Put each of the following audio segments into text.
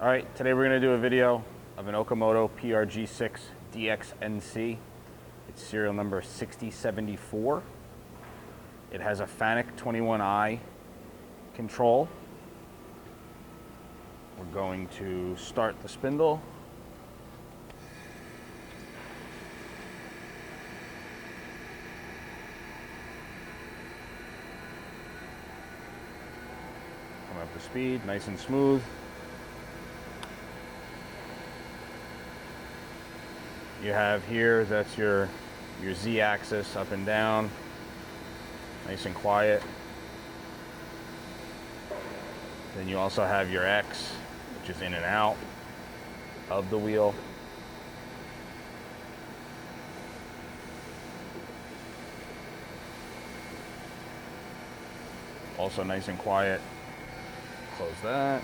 All right, today we're going to do a video of an Okamoto PRG6 DXNC. It's serial number 6074. It has a FANUC 21i control. We're going to start the spindle. Come up to speed, nice and smooth. You have here, that's your Z-axis up and down, nice and quiet. Then you also have your X, which is in and out of the wheel. Also nice and quiet. Close that.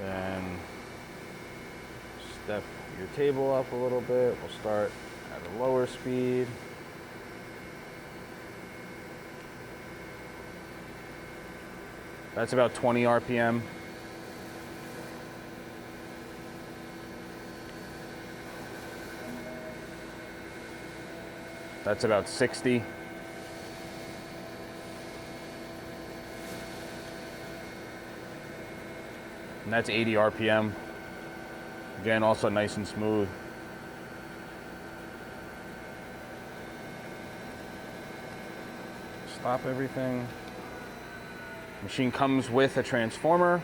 Then step your table up a little bit. We'll start at a lower speed. That's about 20 RPM. That's about 60. And that's 80 RPM. Again, also nice and smooth. Stop everything. Machine comes with a transformer.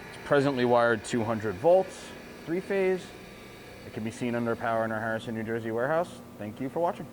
It's presently wired 200 volts, 3-phase. It can be seen under power in our Harrison, New Jersey warehouse. Thank you for watching.